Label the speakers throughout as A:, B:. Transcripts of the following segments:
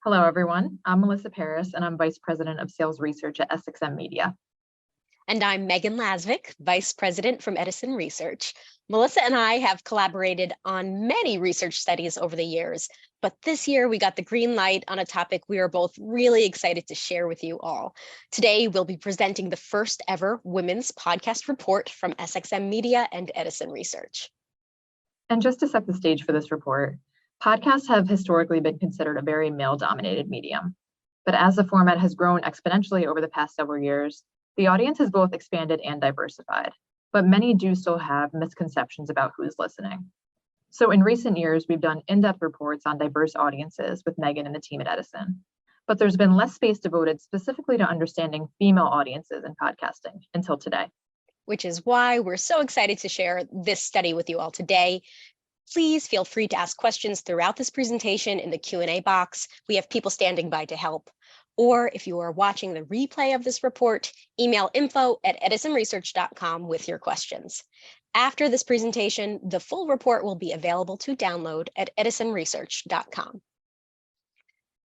A: Hello, everyone. I'm Melissa Paris, and I'm Vice President of Sales Research at SXM Media.
B: And I'm Megan Lasvik, Vice President from Edison Research. Melissa and I have collaborated on many research studies over the years, but this year we got the green light on a topic we are both really excited to share with you all. Today, we'll be presenting the first ever women's podcast report from SXM Media and Edison Research.
A: And just to set the stage for this report, podcasts have historically been considered a very male-dominated medium. But as the format has grown exponentially over the past several years, the audience has both expanded and diversified, but many do still have misconceptions about who's listening. So in recent years, we've done in-depth reports on diverse audiences with Megan and the team at Edison. But there's been less space devoted specifically to understanding female audiences in podcasting until today.
B: Which is why we're so excited to share this study with you all today. Please feel free to ask questions throughout this presentation in the Q&A box. We have people standing by to help. Or if you are watching the replay of this report, email info@edisonresearch.com with your questions. After this presentation, the full report will be available to download at edisonresearch.com.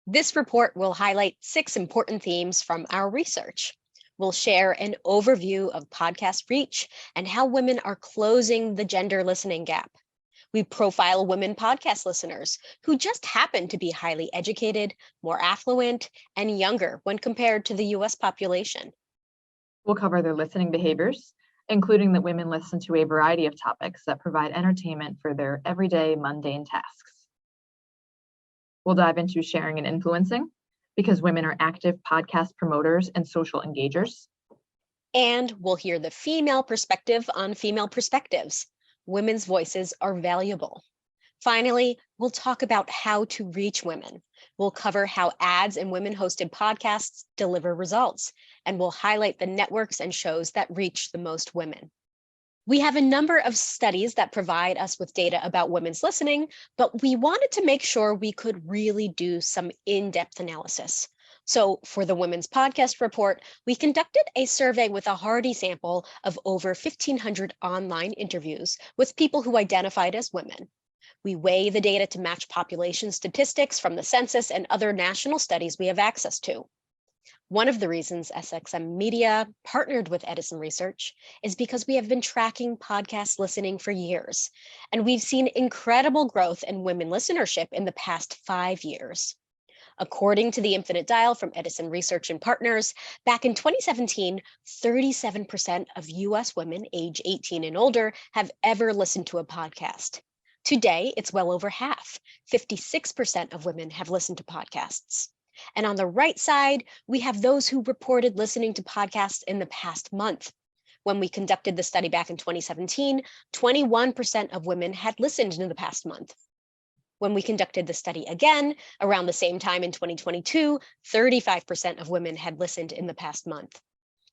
B: This report will highlight 6 important themes from our research. We'll share an overview of podcast reach and how women are closing the gender listening gap. We profile women podcast listeners who just happen to be highly educated, more affluent, and younger when compared to the US population.
A: We'll cover their listening behaviors, including that women listen to a variety of topics that provide entertainment for their everyday mundane tasks. We'll dive into sharing and influencing, because women are active podcast promoters and social engagers.
B: And we'll hear the female perspective on female perspectives. Women's voices are valuable. Finally, we'll talk about how to reach women. We'll cover how ads in women-hosted podcasts deliver results, and we'll highlight the networks and shows that reach the most women. We have a number of studies that provide us with data about women's listening, but we wanted to make sure we could really do some in-depth analysis. So for the Women's Podcast Report, we conducted a survey with a hardy sample of over 1,500 online interviews with people who identified as women. We weigh the data to match population statistics from the census and other national studies we have access to. One of the reasons SXM Media partnered with Edison Research is because we have been tracking podcast listening for years, and we've seen incredible growth in women listenership in the past 5 years. According to the Infinite Dial from Edison Research and Partners, back in 2017, 37% of US women age 18 and older have ever listened to a podcast. Today, it's well over half. 56% of women have listened to podcasts. And on the right side, we have those who reported listening to podcasts in the past month. When we conducted the study back in 2017, 21% of women had listened in the past month. When we conducted the study again, around the same time in 2022, 35% of women had listened in the past month.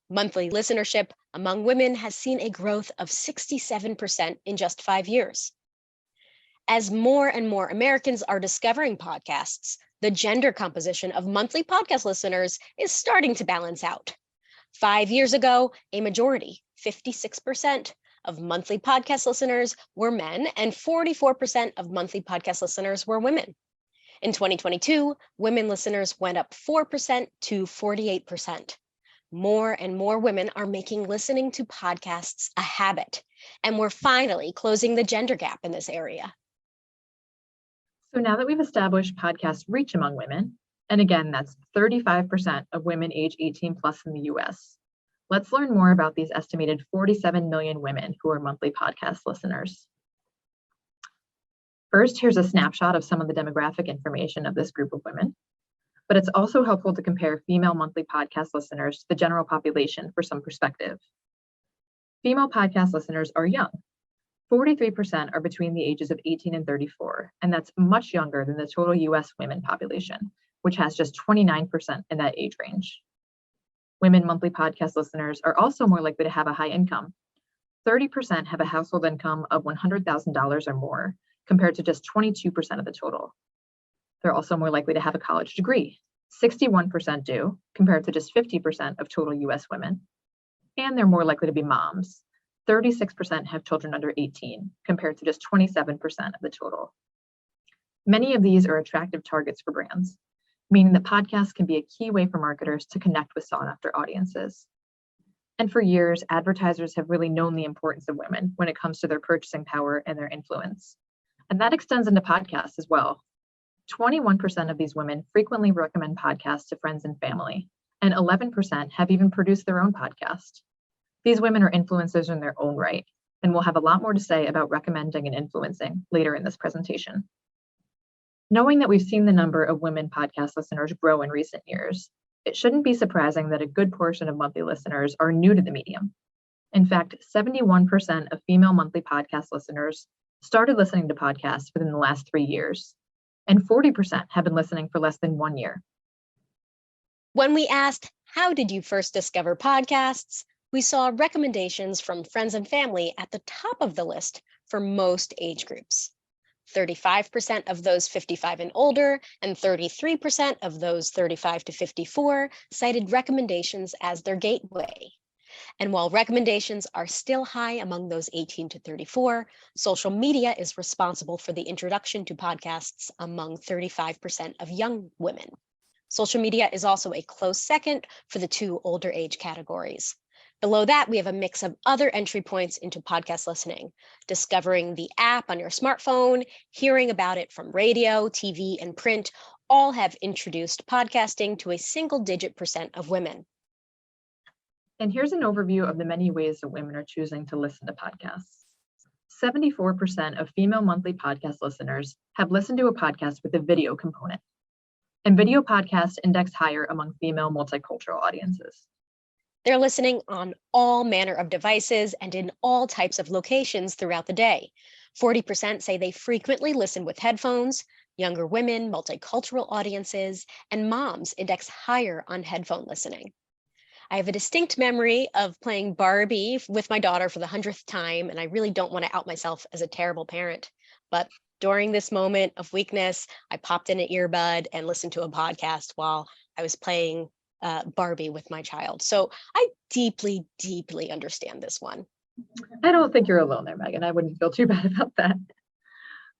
B: Monthly listenership among women has seen a growth of 67% in just 5 years. As more and more Americans are discovering podcasts, the gender composition of monthly podcast listeners is starting to balance out. 5 years ago, a majority, 56%, of monthly podcast listeners were men, and 44% of monthly podcast listeners were women. In 2022, women listeners went up 4% to 48%. More and more women are making listening to podcasts a habit, and we're finally closing the gender gap in this area.
A: So now that we've established podcast reach among women, and again, that's 35% of women age 18 plus in the US, let's learn more about these estimated 47 million women who are monthly podcast listeners. First, here's a snapshot of some of the demographic information of this group of women, but it's also helpful to compare female monthly podcast listeners to the general population for some perspective. Female podcast listeners are young. 43% are between the ages of 18 and 34, and that's much younger than the total US women population, which has just 29% in that age range. Women monthly podcast listeners are also more likely to have a high income. 30% have a household income of $100,000 or more, compared to just 22% of the total. They're also more likely to have a college degree. 61% do, compared to just 50% of total US women. And they're more likely to be moms. 36% have children under 18, compared to just 27% of the total. Many of these are attractive targets for brands. meaning that podcasts can be a key way for marketers to connect with sought-after audiences. And for years, advertisers have really known the importance of women when it comes to their purchasing power and their influence. And that extends into podcasts as well. 21% of these women frequently recommend podcasts to friends and family, and 11% have even produced their own podcast. These women are influencers in their own right, and we'll have a lot more to say about recommending and influencing later in this presentation. Knowing that we've seen the number of women podcast listeners grow in recent years, it shouldn't be surprising that a good portion of monthly listeners are new to the medium. In fact, 71% of female monthly podcast listeners started listening to podcasts within the last 3 years, and 40% have been listening for less than 1 year.
B: When we asked, how did you first discover podcasts? We saw recommendations from friends and family at the top of the list for most age groups. 35% of those 55 and older and 33% of those 35 to 54 cited recommendations as their gateway. And while recommendations are still high among those 18 to 34, social media is responsible for the introduction to podcasts among 35% of young women. Social media is also a close second for the two older age categories. Below that, we have a mix of other entry points into podcast listening, discovering the app on your smartphone, hearing about it from radio, TV, and print, all have introduced podcasting to a single-digit % of women.
A: And here's an overview of the many ways that women are choosing to listen to podcasts. 74% of female monthly podcast listeners have listened to a podcast with a video component, and video podcasts index higher among female multicultural audiences.
B: They're listening on all manner of devices and in all types of locations throughout the day. 40% say they frequently listen with headphones. Younger women, multicultural audiences, and moms index higher on headphone listening. I have a distinct memory of playing Barbie with my daughter for the 100th time, and I really don't want to out myself as a terrible parent. But during this moment of weakness, I popped in an earbud and listened to a podcast while I was playing Barbie with my child. So I deeply, deeply understand this one.
A: I don't think you're alone there, Megan. I wouldn't feel too bad about that.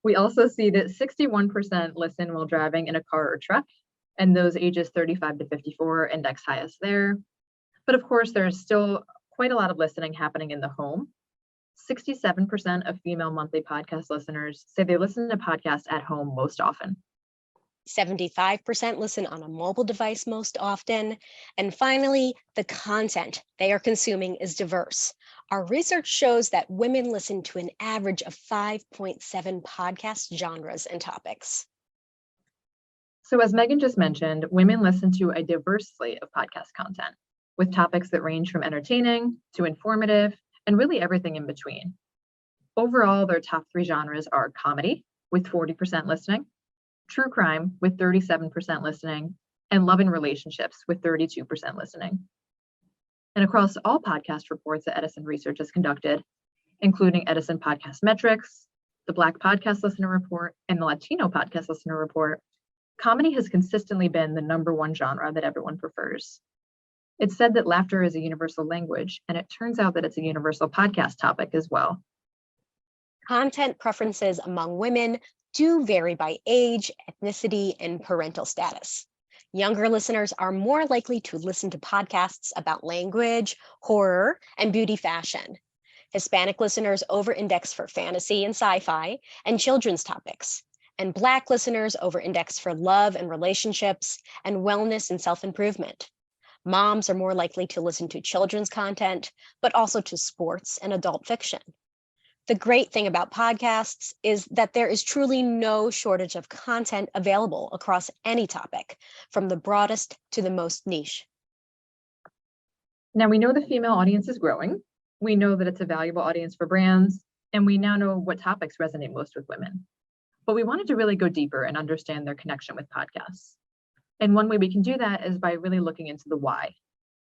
A: We also see that 61% listen while driving in a car or truck, and those ages 35 to 54 index highest there. But of course, there's still quite a lot of listening happening in the home. 67% of female monthly podcast listeners say they listen to podcasts at home most often.
B: 75% listen on a mobile device most often. And finally, the content they are consuming is diverse. Our research shows that women listen to an average of 5.7 podcast genres and topics.
A: So as Megan just mentioned, women listen to a diverse slate of podcast content with topics that range from entertaining to informative and really everything in between. Overall, their top 3 genres are comedy with 40% listening, true crime with 37% listening, and love and relationships with 32% listening. And across all podcast reports that Edison Research has conducted, including Edison Podcast Metrics, the Black Podcast Listener Report, and the Latino Podcast Listener Report, comedy has consistently been the #1 genre that everyone prefers. It's said that laughter is a universal language, and it turns out that it's a universal podcast topic as well.
B: Content preferences among women do vary by age, ethnicity, and parental status. Younger listeners are more likely to listen to podcasts about language, horror, and beauty fashion. Hispanic listeners over-index for fantasy and sci-fi and children's topics. And Black listeners over-index for love and relationships and wellness and self-improvement. Moms are more likely to listen to children's content, but also to sports and adult fiction. The great thing about podcasts is that there is truly no shortage of content available across any topic, from the broadest to the most niche.
A: Now we know the female audience is growing. We know that it's a valuable audience for brands, and we now know what topics resonate most with women. But we wanted to really go deeper and understand their connection with podcasts. And one way we can do that is by really looking into the why.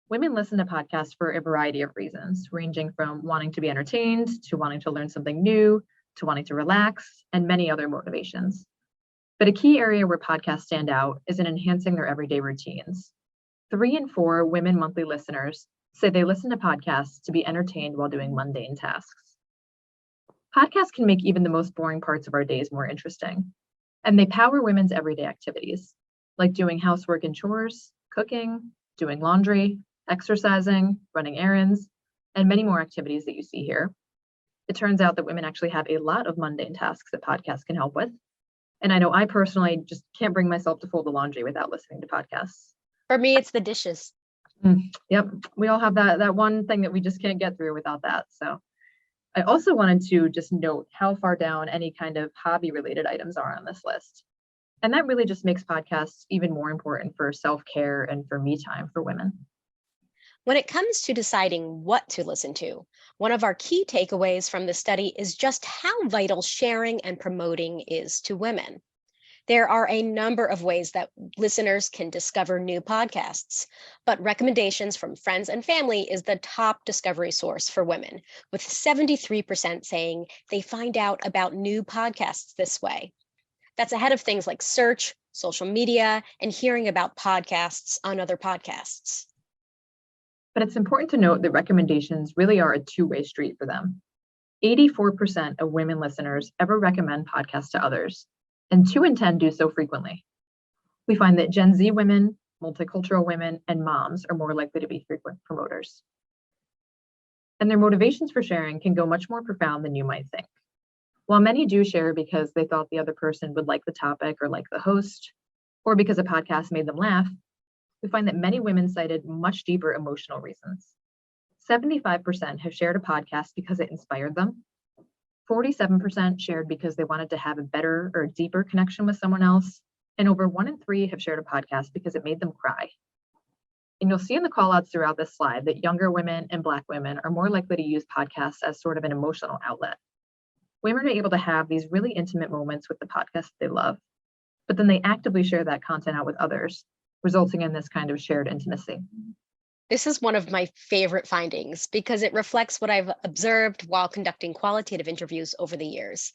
A: Women listen to podcasts for a variety of reasons, ranging from wanting to be entertained, to wanting to learn something new, to wanting to relax, and many other motivations. But a key area where podcasts stand out is in enhancing their everyday routines. 3 in 4 women monthly listeners say they listen to podcasts to be entertained while doing mundane tasks. Podcasts can make even the most boring parts of our days more interesting, and they power women's everyday activities. like doing housework and chores, cooking, doing laundry, exercising, running errands, and many more activities that you see here. It turns out that women actually have a lot of mundane tasks that podcasts can help with. And I know I personally just can't bring myself to fold the laundry without listening to podcasts.
B: For me, it's the dishes.
A: Yep, we all have that one thing that we just can't get through without that. So I also wanted to just note how far down any kind of hobby related items are on this list. And that really just makes podcasts even more important for self-care and for me time for women.
B: When it comes to deciding what to listen to, one of our key takeaways from the study is just how vital sharing and promoting is to women. There are a number of ways that listeners can discover new podcasts, but recommendations from friends and family is the top discovery source for women, with 73% saying they find out about new podcasts this way. That's ahead of things like search, social media, and hearing about podcasts on other podcasts.
A: But it's important to note that recommendations really are a two-way street for them. 84% of women listeners ever recommend podcasts to others, and 2 in 10 do so frequently. We find that Gen Z women, multicultural women, and moms are more likely to be frequent promoters. And their motivations for sharing can go much more profound than you might think. While many do share because they thought the other person would like the topic or like the host, or because a podcast made them laugh, we find that many women cited much deeper emotional reasons. 75% have shared a podcast because it inspired them. 47% shared because they wanted to have a better or deeper connection with someone else. And over 1 in 3 have shared a podcast because it made them cry. And you'll see in the callouts throughout this slide that younger women and Black women are more likely to use podcasts as sort of an emotional outlet. Women are able to have these really intimate moments with the podcast they love, but then they actively share that content out with others, resulting in this kind of shared intimacy.
B: This is one of my favorite findings because it reflects what I've observed while conducting qualitative interviews over the years.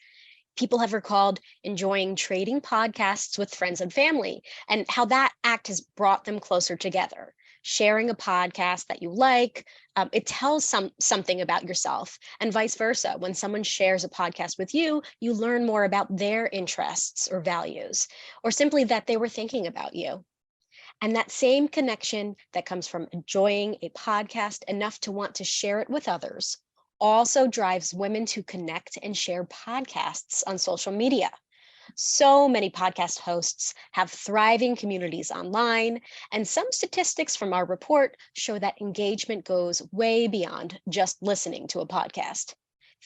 B: People have recalled enjoying trading podcasts with friends and family and how that act has brought them closer together. Sharing a podcast that you like, it tells something about yourself, and vice versa. When someone shares a podcast with you, you learn more about their interests or values, or simply that they were thinking about you. And that same connection that comes from enjoying a podcast enough to want to share it with others also drives women to connect and share podcasts on social media. So many podcast hosts have thriving communities online, and some statistics from our report show that engagement goes way beyond just listening to a podcast.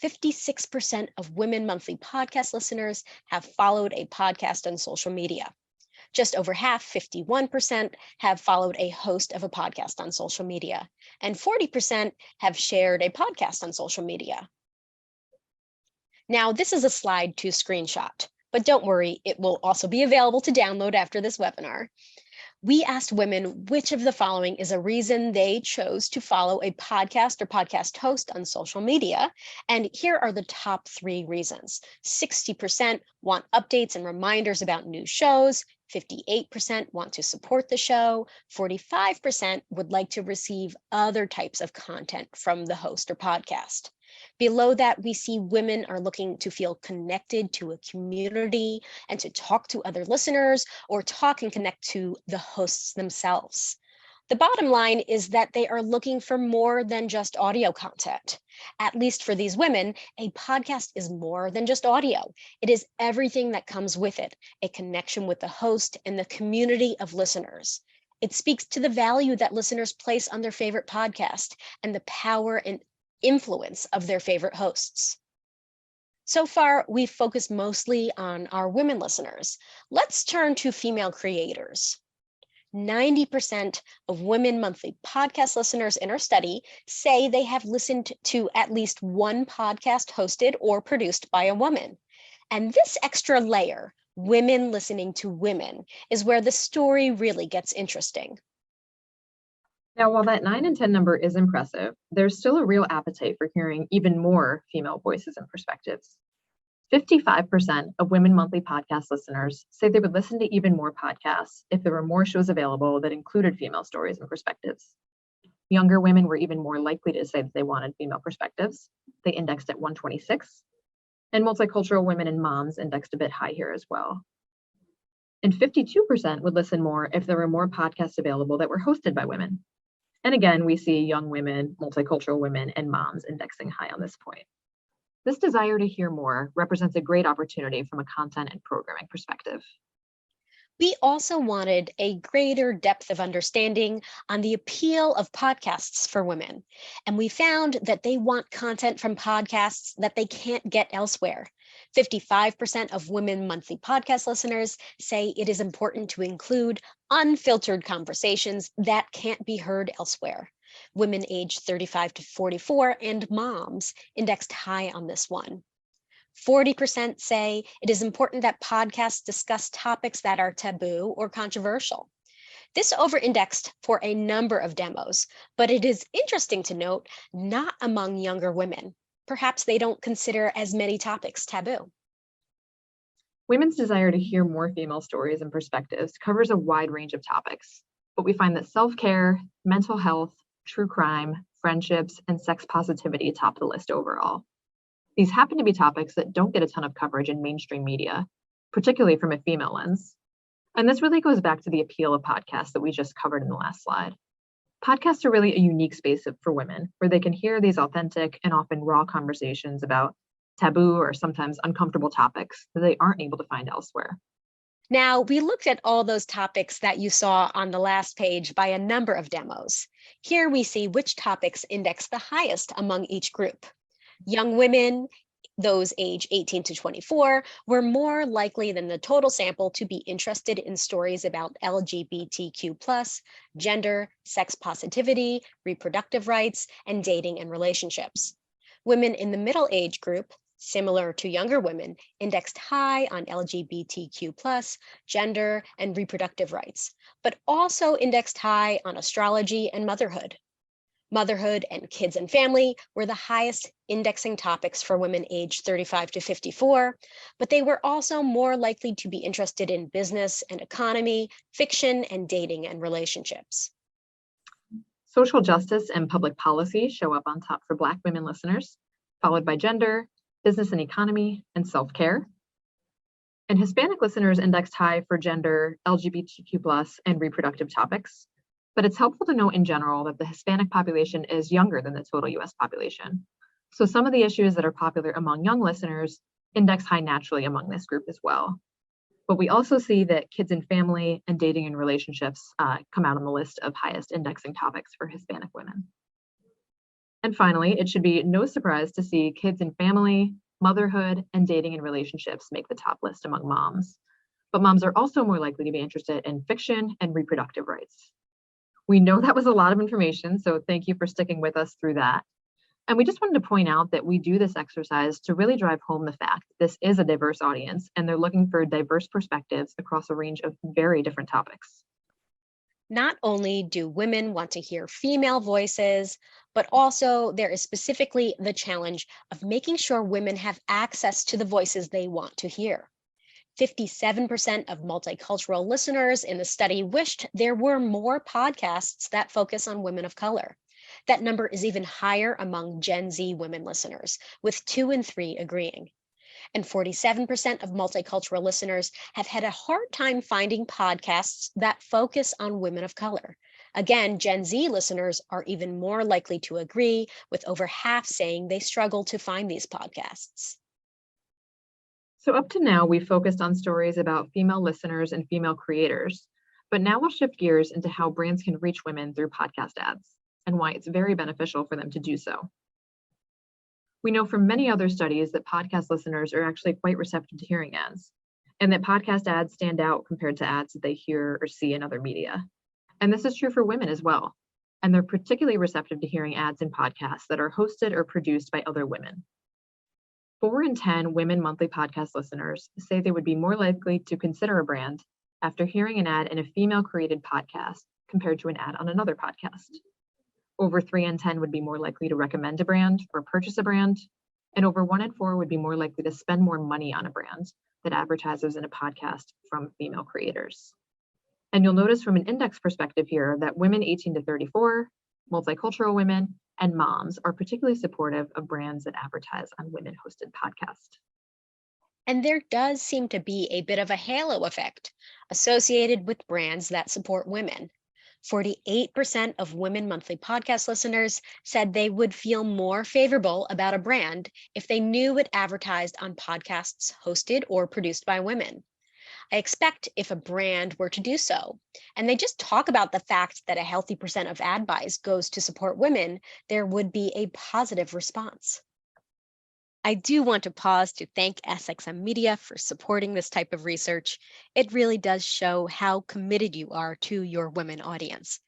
B: 56% of women monthly podcast listeners have followed a podcast on social media. Just over half, 51%, have followed a host of a podcast on social media, and 40% have shared a podcast on social media. Now, this is a slide to screenshot, but don't worry, it will also be available to download after this webinar. We asked women which of the following is a reason they chose to follow a podcast or podcast host on social media. And here are the top 3 reasons. 60% want updates and reminders about new shows. 58% want to support the show. 45% would like to receive other types of content from the host or podcast. Below that, we see women are looking to feel connected to a community and to talk to other listeners or talk and connect to the hosts themselves. The bottom line is that they are looking for more than just audio content. At least for these women, a podcast is more than just audio. It is everything that comes with it, a connection with the host and the community of listeners. It speaks to the value that listeners place on their favorite podcast and the power and influence of their favorite hosts. So far, we've focused mostly on our women listeners. Let's turn to female creators. 90% of women monthly podcast listeners in our study say they have listened to at least one podcast hosted or produced by a woman. And this extra layer, women listening to women, is where the story really gets interesting.
A: Now, while that 9 in 10 number is impressive, there's still a real appetite for hearing even more female voices and perspectives. 55% of women monthly podcast listeners say they would listen to even more podcasts if there were more shows available that included female stories and perspectives. Younger women were even more likely to say that they wanted female perspectives. They indexed at 126, and multicultural women and moms indexed a bit high here as well. And 52% would listen more if there were more podcasts available that were hosted by women. And again, we see young women, multicultural women, and moms indexing high on this point. This desire to hear more represents a great opportunity from a content and programming perspective.
B: We also wanted a greater depth of understanding on the appeal of podcasts for women. And we found that they want content from podcasts that they can't get elsewhere. 55% of women monthly podcast listeners say it is important to include unfiltered conversations that can't be heard elsewhere. Women aged 35 to 44 and moms indexed high on this one. 40% say it is important that podcasts discuss topics that are taboo or controversial. This over-indexed for a number of demos, but it is interesting to note not among younger women. Perhaps they don't consider as many topics taboo.
A: Women's desire to hear more female stories and perspectives covers a wide range of topics, but we find that self-care, mental health, true crime, friendships, and sex positivity top the list overall. These happen to be topics that don't get a ton of coverage in mainstream media, particularly from a female lens. And this really goes back to the appeal of podcasts that we just covered in the last slide. Podcasts are really a unique space for women, where they can hear these authentic and often raw conversations about taboo or sometimes uncomfortable topics that they aren't able to find elsewhere.
B: Now, we looked at all those topics that you saw on the last page by a number of demos. Here we see which topics index the highest among each group. Young women, those age 18 to 24, were more likely than the total sample to be interested in stories about LGBTQ+, gender, sex positivity, reproductive rights, and dating and relationships. Women in the middle age group, similar to younger women, indexed high on LGBTQ+, gender, and reproductive rights, but also indexed high on astrology and motherhood. Motherhood and kids and family were the highest indexing topics for women aged 35 to 54, but they were also more likely to be interested in business and economy, fiction, and dating and relationships.
A: Social justice and public policy show up on top for Black women listeners, followed by gender, business and economy, and self-care. And Hispanic listeners indexed high for gender, LGBTQ+, and reproductive topics. But it's helpful to note in general that the Hispanic population is younger than the total US population. So some of the issues that are popular among young listeners index high naturally among this group as well. But we also see that kids and family and dating and relationships come out on the list of highest indexing topics for Hispanic women. And finally, it should be no surprise to see kids and family, motherhood, and dating and relationships make the top list among moms. But moms are also more likely to be interested in fiction and reproductive rights. We know that was a lot of information, so thank you for sticking with us through that. And we just wanted to point out that we do this exercise to really drive home the fact that this is a diverse audience and they're looking for diverse perspectives across a range of very different topics.
B: Not only do women want to hear female voices, but also there is specifically the challenge of making sure women have access to the voices they want to hear. 57% of multicultural listeners in the study wished there were more podcasts that focus on women of color. That number is even higher among Gen Z women listeners, with 2 in 3 agreeing. And 47% of multicultural listeners have had a hard time finding podcasts that focus on women of color. Again, Gen Z listeners are even more likely to agree, with over half saying they struggle to find these podcasts.
A: So up to now, we've focused on stories about female listeners and female creators, but now we'll shift gears into how brands can reach women through podcast ads and why it's very beneficial for them to do so. We know from many other studies that podcast listeners are actually quite receptive to hearing ads, and that podcast ads stand out compared to ads that they hear or see in other media. And this is true for women as well. And they're particularly receptive to hearing ads in podcasts that are hosted or produced by other women. 4 in 10 women monthly podcast listeners say they would be more likely to consider a brand after hearing an ad in a female-created podcast compared to an ad on another podcast. Over 3 in 10 would be more likely to recommend a brand or purchase a brand, and over 1 in 4 would be more likely to spend more money on a brand that advertises in a podcast from female creators. And you'll notice from an index perspective here that women 18 to 34, multicultural women, and moms are particularly supportive of brands that advertise on women-hosted podcasts.
B: And there does seem to be a bit of a halo effect associated with brands that support women. 48% of Women Monthly podcast listeners said they would feel more favorable about a brand if they knew it advertised on podcasts hosted or produced by women. I expect if a brand were to do so, and they just talk about the fact that a healthy percent of ad buys goes to support women, there would be a positive response. I do want to pause to thank SXM Media for supporting this type of research. It really does show how committed you are to your women audience,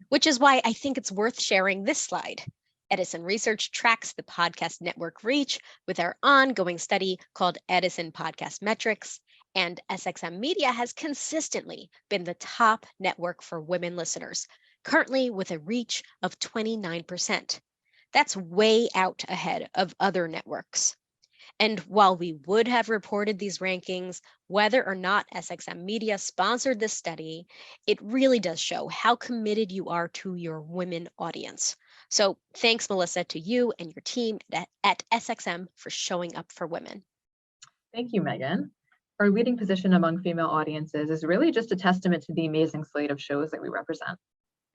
B: which is why I think it's worth sharing this slide. Edison Research tracks the podcast network reach with our ongoing study called Edison Podcast Metrics, and SXM Media has consistently been the top network for women listeners, currently with a reach of 29%. That's way out ahead of other networks. And while we would have reported these rankings, whether or not SXM Media sponsored this study, it really does show how committed you are to your women audience. So thanks, Melissa, to you and your team at SXM for showing up for women.
A: Thank you, Megan. Our leading position among female audiences is really just a testament to the amazing slate of shows that we represent.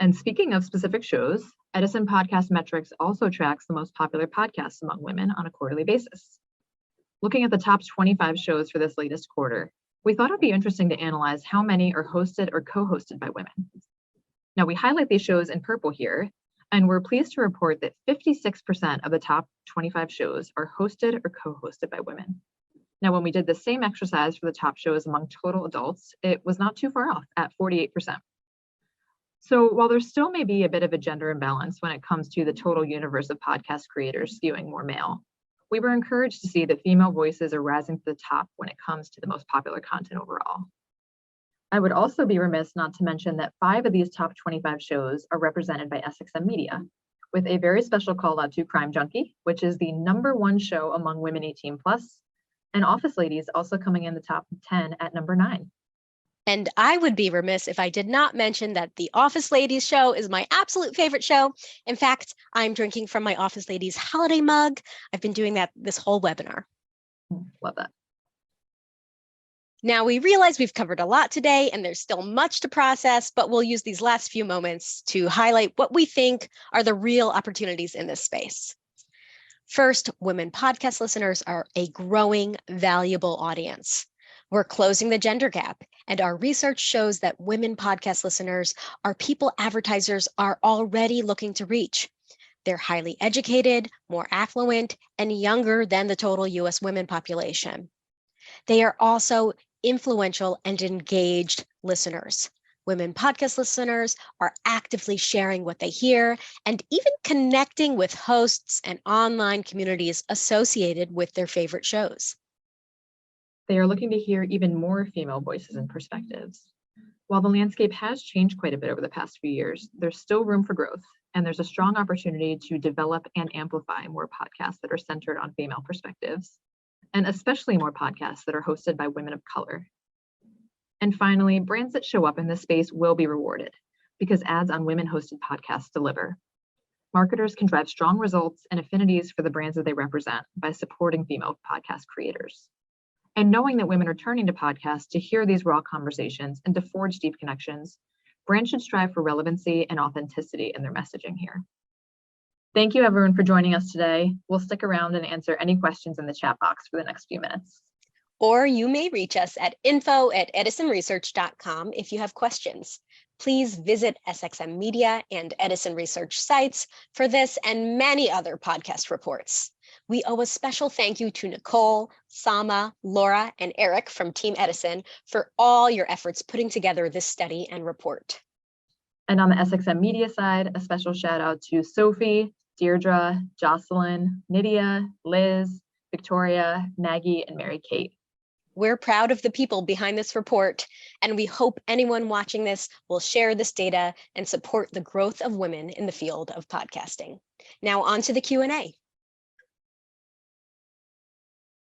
A: And speaking of specific shows, Edison Podcast Metrics also tracks the most popular podcasts among women on a quarterly basis. Looking at the top 25 shows for this latest quarter, we thought it'd be interesting to analyze how many are hosted or co-hosted by women. Now, we highlight these shows in purple here, and we're pleased to report that 56% of the top 25 shows are hosted or co-hosted by women. Now, when we did the same exercise for the top shows among total adults, it was not too far off at 48%. So while there still may be a bit of a gender imbalance when it comes to the total universe of podcast creators skewing more male, we were encouraged to see that female voices are rising to the top when it comes to the most popular content overall. I would also be remiss not to mention that 5 of these top 25 shows are represented by SXM Media, with a very special call out to Crime Junkie, which is the #1 show among women 18+, and Office Ladies also coming in the top 10 at number 9.
B: And I would be remiss if I did not mention that the Office Ladies show is my absolute favorite show. In fact, I'm drinking from my Office Ladies holiday mug. I've been doing that this whole webinar.
A: Love that.
B: Now we realize we've covered a lot today and there's still much to process, but we'll use these last few moments to highlight what we think are the real opportunities in this space. First, women podcast listeners are a growing, valuable audience. We're closing the gender gap, and our research shows that women podcast listeners are people advertisers are already looking to reach. They're highly educated, more affluent, and younger than the total US women population. They are also influential and engaged listeners. Women podcast listeners are actively sharing what they hear and even connecting with hosts and online communities associated with their favorite shows.
A: They are looking to hear even more female voices and perspectives. While the landscape has changed quite a bit over the past few years, there's still room for growth, and there's a strong opportunity to develop and amplify more podcasts that are centered on female perspectives, and especially more podcasts that are hosted by women of color. And finally, brands that show up in this space will be rewarded because ads on women-hosted podcasts deliver. Marketers can drive strong results and affinities for the brands that they represent by supporting female podcast creators. And knowing that women are turning to podcasts to hear these raw conversations and to forge deep connections, brands should strive for relevancy and authenticity in their messaging here. Thank you, everyone, for joining us today. We'll stick around and answer any questions in the chat box for the next few minutes.
B: Or you may reach us at info@edisonresearch.com if you have questions. Please visit SXM Media and Edison Research sites for this and many other podcast reports. We owe a special thank you to Nicole, Sama, Laura, and Eric from Team Edison for all your efforts putting together this study and report.
A: And on the SXM Media side, a special shout out to Sophie, Deirdre, Jocelyn, Nydia, Liz, Victoria, Maggie, and Mary Kate.
B: We're proud of the people behind this report, and we hope anyone watching this will share this data and support the growth of women in the field of podcasting. Now on to the Q&A.